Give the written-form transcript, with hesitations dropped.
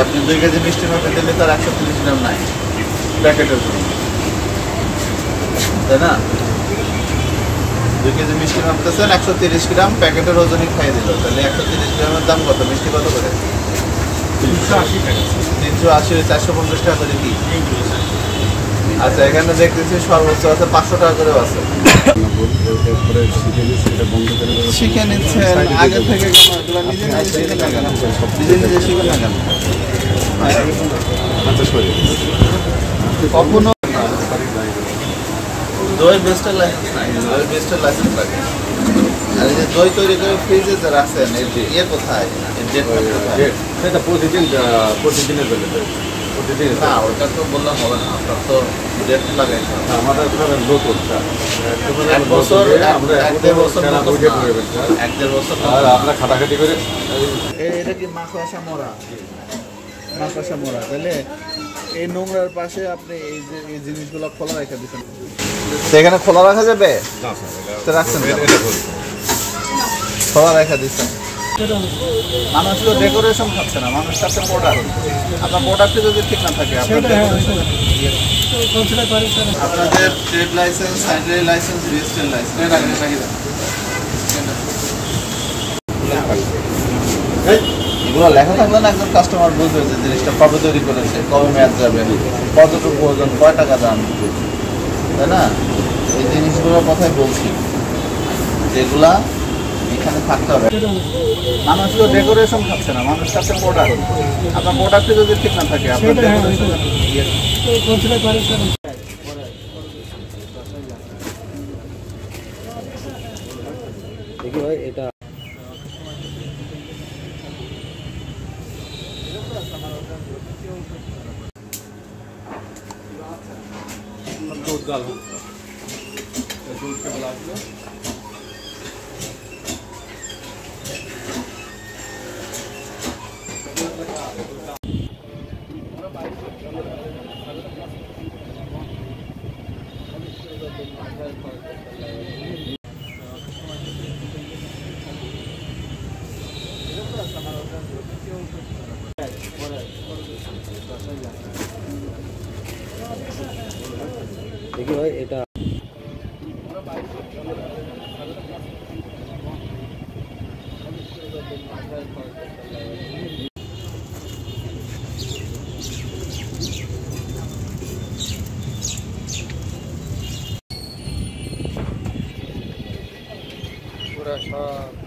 আপনি 2 কেজি মিষ্টি মাপে দিলে তার 130 গ্রাম নাই প্যাকেটের জন্য, তাই না? 2 কেজি মিষ্টি মাপতেছেন, 130 গ্রাম প্যাকেটের ওজনই খাইয়ে দিল, তাহলে 130 গ্রামের দাম কত? মিষ্টি কত করে? 380 টাকা। 380 450 টাকা করে কি? আচ্ছা, এখানে দেখতেছি সর্বোচ্চ আছে 500 টাকা করেও আছে। শিখে নিচ্ছেন আগে থেকে কেন? এগুলো নিজে নিজে শিখে না কেন? নিজে নিজে শিখে না কেন? কখনো দই বেস্টের লাইসেন্স নাই, দই বেস্টের লাইসেন্স লাগে। আর এই যে দই তৈরি করে ফ্রিজে যে রাখছেন, এর ইয়ে কোথায়? এর ডেট সেটা প্রতিদিনের বেলে প্রতিদিন না, ওটা তো বললাম হবে না, আপনার তো ডেট লাগাই আমাদের নতুন এক বছর, আমরা 1-1.5 বছর, আর 1-1.5 বছর আমরা খাটাখাটি করে। এটা কি মাকড়সা মোড়া? মাকড়সা মোড়া, তাহলে এই নোংরার পাশে আপনি এই যে এই জিনিসগুলো খোলা রেখে দিচ্ছেন, সেখানে খোলা রাখা যাবে? রাখছেন খোলা রেখে দিচ্ছেন। মানুষ তো ডেকোরেশন খাচ্ছে না, মানুষ খাচ্ছে প্রোডাক্ট। আপনার প্রোডাক্টে যদি ঠিক না থাকে, আপনাদের trade licence, sanitary licence, BSTL licence এগুলো লেখা থাকলে না একজন কাস্টমার বুঝবে যে জিনিসটা কবে তৈরি করেছে, কবে মেয়াদ যাবে, কতটুকু ওজন, কয় টাকা দাম, তাই না? এই জিনিসগুলোর কথাই বলছি, যেগুলা এখানে থাকতে হবে। মানুষ তো ডেকোরেশন খাচ্ছে না, মানুষ খাচ্ছে প্রোডাক্ট। আপনার প্রোডাক্টে যদি ঠিক না থাকে, আপনার এটা दूध डालो, दूध के गिलास में দেখি ভাই এটা পুরা সব